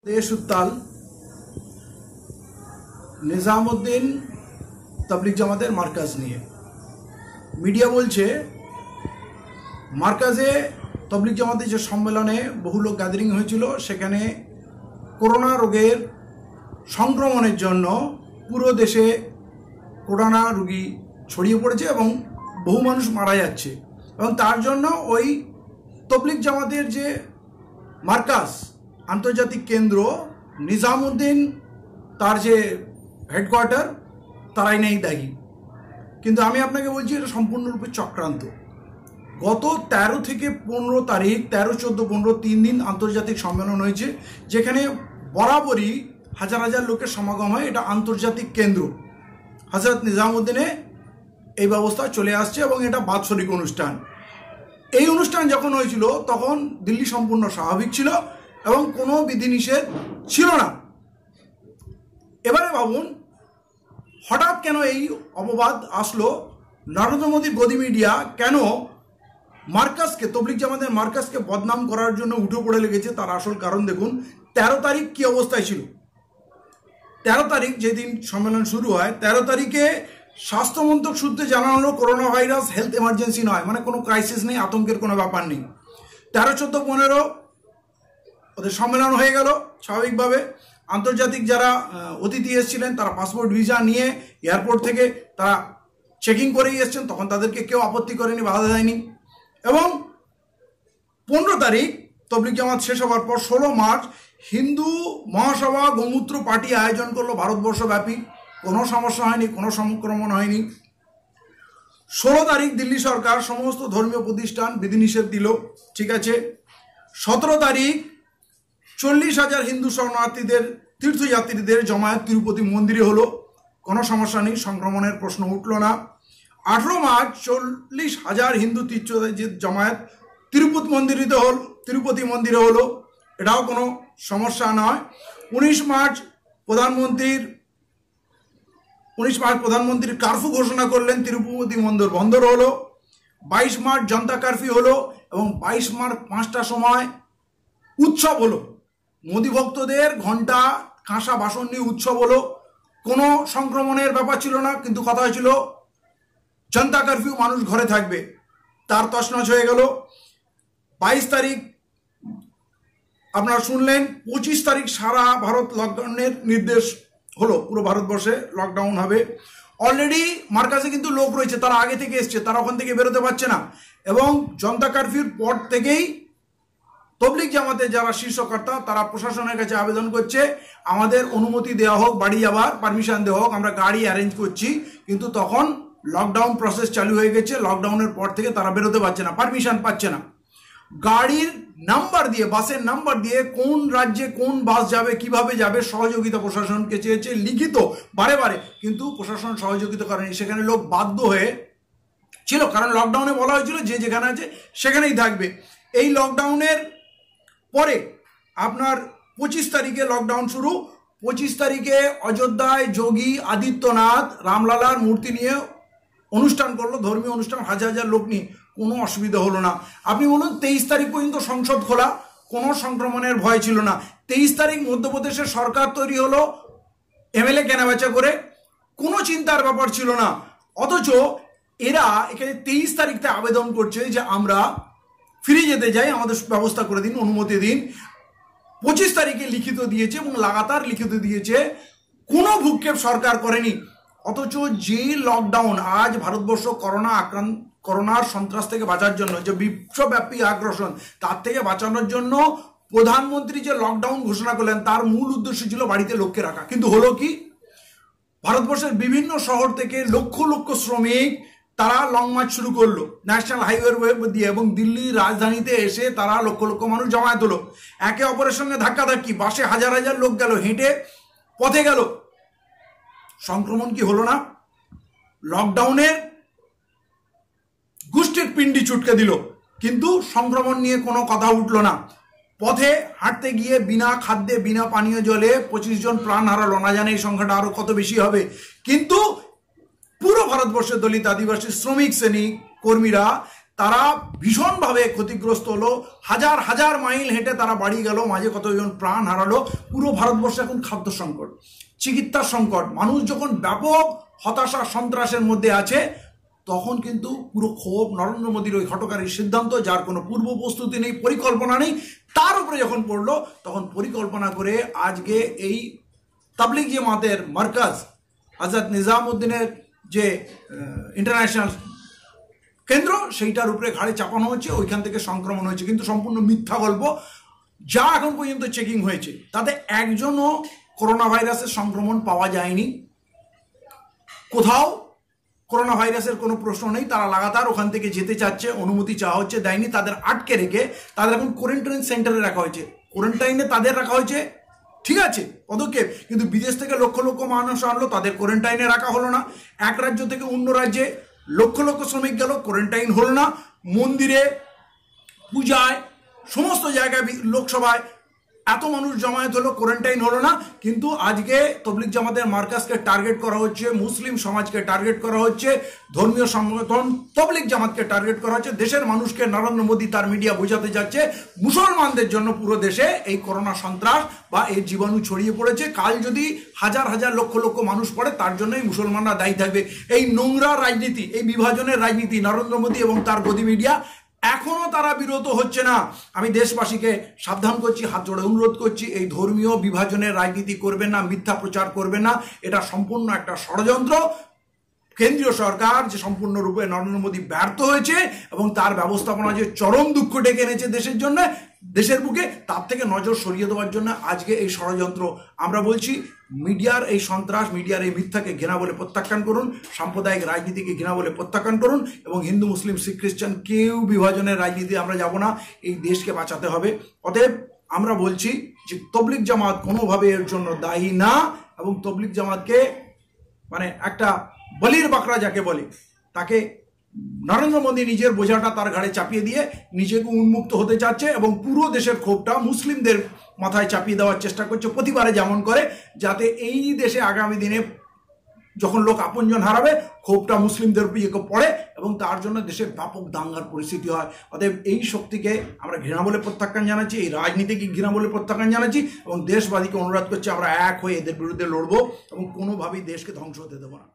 देश उत्ताल निजामुद्दीन तबलीग জামাতের মার্কাজ নিয়ে মিডিয়া বলছে মার্কাজে তবলিগ জামাতের যে সম্মেলনে বহু লোক গ্যাদারিং হয়েছিল সেখানে করোনা রোগের সংক্রমণের জন্য পুরো দেশে করোনা রোগী ছড়িয়ে পড়েছে এবং বহু মানুষ মারা যাচ্ছে এবং তার জন্য ওই তবলিগ জামাতের যে মার্কাজ আন্তর্জাতিক কেন্দ্র নিজামুদ্দিন তার যে হেডকোয়ার্টার তারাই নেই দায়ী। কিন্তু আমি আপনাকে বলছি এটা সম্পূর্ণরূপে চক্রান্ত। গত 13 থেকে 15 তারিখ 13, 14, 15 3 দিন আন্তর্জাতিক সম্মেলন হয়েছে যেখানে বরাবরই হাজার হাজার লোকের সমাগম হয়। এটা আন্তর্জাতিক কেন্দ্র হযরত নিজামুদ্দিনে এই ব্যবস্থা চলে আসছে এবং এটা বাৎসরিক অনুষ্ঠান। এই অনুষ্ঠান যখন হয়েছিল তখন দিল্লি সম্পূর্ণ স্বাভাবিক ছিল এবং কোনো বিধিনিষেধ ছিল না। এবারে ভাবুন হঠাৎ কেন এই অপবাদ আসলো? নরেন্দ্র মোদীর গদি মিডিয়া কেন মার্কাজকে তবলিগ জামাতের মার্কাজকে বদনাম করার জন্য উঠে পড়ে লেগেছে? তার আসল কারণ দেখুন। 13 তারিখ কি অবস্থায় ছিল? 13 তারিখ যেদিন সম্মেলন শুরু হয় 13 তারিখে স্বাস্থ্যমন্ত্রক সূত্রে জানানো হলো করোনা ভাইরাস হেলথ এমার্জেন্সি নয়, মানে কোনো ক্রাইসিস নেই, আতঙ্কের কোনো ব্যাপার নেই। 13, 14, 15 ওদের সম্মেলন হয়ে গেল স্বাভাবিকভাবে। আন্তর্জাতিক যারা অতিথি এসেছিলেন তারা পাসপোর্ট ভিসা নিয়ে এয়ারপোর্ট থেকে তারা চেকিং করেই এসছেন, তখন তাদেরকে কেউ আপত্তি করেনি, বাধা দেয়নি। এবং 15 তারিখ তবলিগ জামাত শেষ হওয়ার পর 16 মার্চ হিন্দু মহাসভা গোমূত্র পার্টি আয়োজন করলো ভারতবর্ষব্যাপী। কোনো সমস্যা হয়নি, কোনো সংক্রমণ হয়নি। 16 তারিখ দিল্লি সরকার সমস্ত ধর্মীয় প্রতিষ্ঠান বিধিনিষেধ দিল, ঠিক আছে। 17 তারিখ 40,000 হিন্দু শরণার্থীদের তীর্থযাত্রীদের জমায়েত তিরুপতি মন্দিরে হলো, কোনো সমস্যা নেই, সংক্রমণের প্রশ্ন উঠল না। 18 মার্চ 40,000 হিন্দু তীর্থযাত্রীদের জমায়েত তিরুপতি মন্দিরে হলো, এটাও কোনো সমস্যা নয়। 19 মার্চ প্রধানমন্ত্রী কারফিউ ঘোষণা করলেন, তিরুপতি মন্দির বন্ধ হলো। 22 মার্চ জনতা কারফিউ হলো এবং 22 মার্চ 5টার সময় উৎসব হলো, মোদি ভক্তদের ঘণ্টা কাঁসা বাসন নিয়ে উৎসব হলো। কোনো সংক্রমণের ব্যাপার ছিল না, কিন্তু কথা হয়েছিল জনতা কারফিউ, মানুষ ঘরে থাকবে, তার তছনছ হয়ে গেল। 22 তারিখ আপনারা শুনলেন। 25 তারিখ সারা ভারত লকডাউনের নির্দেশ হলো, পুরো ভারতবর্ষে লকডাউন হবে। অলরেডি মার্কাজে কিন্তু লোক রয়েছে, তারা আগে থেকে এসছে, তারা ওখান থেকে বেরোতে পারছে না। এবং জনতা কারফিউর পর থেকেই তবলিগ জামাতের যারা শীর্ষকর্তা তারা প্রশাসনের কাছে আবেদন করছে আমাদের অনুমতি দেওয়া হোক, বাড়ি যাওয়ার পারমিশন দেওয়া হোক, আমরা গাড়ি অ্যারেঞ্জ করছি। কিন্তু তখন লকডাউন প্রসেস চালু হয়ে গেছে, লকডাউনের পর থেকে তারা বেরোতে পারছে না, পারমিশন পাচ্ছে না। গাড়ির নাম্বার দিয়ে, বাসের নাম্বার দিয়ে কোন রাজ্যে কোন বাস যাবে, কিভাবে যাবে, সহযোগিতা প্রশাসনকে চেয়েছে লিখিত বারে বারে, কিন্তু প্রশাসন সহযোগিতা করেনি। সেখানে লোক বাধ্য হয়ে ছিল, কারণ লকডাউনে বলা হয়েছিল যে যেখানে আছে সেখানেই থাকবে। এই লকডাউনের পরে আপনার 25 তারিখে লকডাউন শুরু। 25 তারিখে অযোধ্যায় যোগী আদিত্যনাথ রামলালার মূর্তি নিয়ে অনুষ্ঠান করলো, ধর্মীয় অনুষ্ঠান, হাজার হাজার লোক নিয়ে, কোনো অসুবিধা হলো না। আপনি বলুন 23 তারিখ পর্যন্ত সংসদ খোলা, কোনো সংক্রমণের ভয় ছিল না। 23 তারিখ মধ্যপ্রদেশের সরকার তৈরি হলো, এমএলএ কেনাবেচা করে, কোনো চিন্তার ব্যাপার ছিল না। অথচ এরা এখানে 23 তারিখতে আবেদন করছে যে আমরা ফিরে যেতে যাই, আমাদের ব্যবস্থা করে দিন, অনুমতি দিন। 25 তারিখে লিখিত দিয়েছে এবং লাগাতার লিখিত দিয়েছে, কোনো ভূক্ষেপ সরকার করেনি। অথচ যে লকডাউন আজ ভারতবর্ষ করোনার সন্ত্রাস থেকে বাঁচার জন্য, যে বিশ্বব্যাপী আগ্রাসন, তার থেকে বাঁচানোর জন্য প্রধানমন্ত্রী যে লকডাউন ঘোষণা করলেন তার মূল উদ্দেশ্য ছিল বাড়িতে লোককে রাখা। কিন্তু হলো কি, ভারতবর্ষের বিভিন্ন শহর থেকে লক্ষ লক্ষ শ্রমিক তারা লং মার্চ শুরু করলো ন্যাশনাল হাইওয়ে দিয়ে এবং দিল্লির রাজধানীতে এসে তারা লক্ষ লক্ষ মানুষ জমায়েত হলো। একে অপরের সঙ্গে ধাক্কাধাক্কি, বাসে হাজার হাজার লোক গেল, হেঁটে পথে গেল। সংক্রমণ কি হলো না? লকডাউনের গোষ্ঠীর পিণ্ডি চুটকে দিল, কিন্তু সংক্রমণ নিয়ে কোনো কথা উঠলো না। পথে হাঁটতে গিয়ে বিনা খাদ্যে বিনা পানীয় জলে 25 জন প্রাণ হারালো, না জানে এই সংখ্যাটা আরো কত বেশি হবে। কিন্তু পুরো ভারতবর্ষের দলিত আদিবাসী শ্রমিক শ্রেণী কর্মীরা তারা ভীষণভাবে ক্ষতিগ্রস্ত হলো, হাজার হাজার মাইল হেঁটে তারা বাড়ি গেল, মাঝে কতজন প্রাণ হারালো। পুরো ভারতবর্ষে এখন খাদ্য সংকট, চিকিৎসার সংকট, মানুষ যখন ব্যাপক হতাশা সন্ত্রাসের মধ্যে আছে, তখন কিন্তু পুরো ক্ষোভ নরেন্দ্র মোদীর ওই হঠকারী সিদ্ধান্ত, যার কোনো পূর্ব প্রস্তুতি নেই, পরিকল্পনা নেই, তার উপরে যখন পড়লো, তখন পরিকল্পনা করে আজকে এই তাবলিগ জামাতের মার্কাজ হযরত নিজামউদ্দিনের যে ইন্টারন্যাশনাল কেন্দ্র, সেইটার উপরে ঘাড়ে চাপানো হচ্ছে, ওইখান থেকে সংক্রমণ হয়েছে। কিন্তু সম্পূর্ণ মিথ্যা গল্প। যা এখন পর্যন্ত চেকিং হয়েছে তাতে একজনও করোনা ভাইরাসের সংক্রমণ পাওয়া যায়নি, কোথাও করোনা ভাইরাসের কোনো প্রশ্ন নেই। তারা লাগাতার ওখান থেকে যেতে চাচ্ছে, অনুমতি চাওয়া হচ্ছে, দেয়নি। তাদের আটকে রেখে তাদের এখন কোয়ারেন্টাইন সেন্টারে রাখা হয়েছে, কোয়ারেন্টাইনে তাদের রাখা হয়েছে, ঠিক আছে পদক্ষেপ। কিন্তু বিদেশ থেকে লক্ষ লক্ষ মানুষ আনলো, তাদের কোয়ারেন্টাইনে রাখা হলো না। এক রাজ্য থেকে অন্য রাজ্যে লক্ষ লক্ষ শ্রমিক গেল, কোয়ারেন্টাইন হলো না। মন্দিরে, পূজায়, সমস্ত জায়গায়, লোকসভায় এত মানুষ জমায়েত হলো, কোয়ারেন্টাইন হলো না। কিন্তু আজকে তবলিগ জামাতের মার্কাজকে টার্গেট করা হচ্ছে, মুসলিম সমাজকে টার্গেট করা হচ্ছে, ধর্মীয় সংগঠন তবলিগ জামাতকে টার্গেট করা হচ্ছে। দেশের মানুষকে নরেন্দ্র মোদী তার মিডিয়া বোঝাতে যাচ্ছে মুসলমানদের জন্য পুরো দেশে এই করোনা সন্ত্রাস বা এই জীবাণু ছড়িয়ে পড়েছে। কাল যদি হাজার হাজার লক্ষ লক্ষ মানুষ পড়ে, তার জন্যই মুসলমানরা দায়ী থাকবে। এই নোংরা রাজনীতি, এই বিভাজনের রাজনীতি নরেন্দ্র মোদী এবং তার গদি মিডিয়া এখনো তারা বিরত হচ্ছে না। আমি দেশবাসীকে সাবধান করছি, হাত জোড়ে অনুরোধ করছি, এই ধর্মীয় বিভাজনের রাজনীতি করবেন না, মিথ্যা প্রচার করবেন না। এটা সম্পূর্ণ একটা ষড়যন্ত্র। কেন্দ্রীয় সরকার যে সম্পূর্ণরূপে নরেন্দ্র মোদী ব্যর্থ হয়েছে এবং তার ব্যবস্থাপনা যে চরম দুঃখ ডেকে এনেছে দেশের জন্য, দেশের বুকে, তার থেকে নজর সরিয়ে দেওয়ার জন্য আজকে এই ষড়যন্ত্র। আমরা বলছি মিডিয়ার এই সন্ত্রাস, মিডিয়ার এই মিথ্যাকে ঘৃণা বলে প্রত্যাখ্যান করুন, সাম্প্রদায়িক রাজনীতিকে ঘৃণা বলে প্রত্যাখ্যান করুন, এবং হিন্দু মুসলিম শিখ খ্রিস্টান কেউ বিভাজনের রাজনীতি আমরা যাব না। এই দেশকে বাঁচাতে হবে। অতএব আমরা বলছি যে তবলিগ জামাত কোনোভাবে এর জন্য দায়ী না, এবং তবলিগ জামাতকে মানে একটা বলির বাকরা যাকে বলে, তাকে নরেন্দ্র মোদী নিজের বোঝাটা তার ঘাড়ে চাপিয়ে দিয়ে নিজেকে উন্মুক্ত হতে চাচ্ছে, এবং পুরো দেশের ক্ষোভটা মুসলিমদের মাথায় চাপিয়ে দেওয়ার চেষ্টা করছে প্রতিবারে যেমন করে, যাতে এই দেশে আগামী দিনে যখন লোক আপনজন হারাবে, ক্ষোভটা মুসলিমদের উপর পড়ে এবং তার জন্য দেশে ব্যাপক দাঙ্গার পরিস্থিতি হয়। অতএব এই শক্তিকে আমরা ঘৃণা বলে প্রত্যাখ্যান জানাচ্ছি, এই রাজনীতিকে ঘৃণা বলে প্রত্যাখ্যান জানাচ্ছি, এবং দেশবাদীকে অনুরোধ করছি আমরা এক হয়ে এদের বিরুদ্ধে লড়বো এবং কোনোভাবেই দেশকে ধ্বংস হতে দেবো না।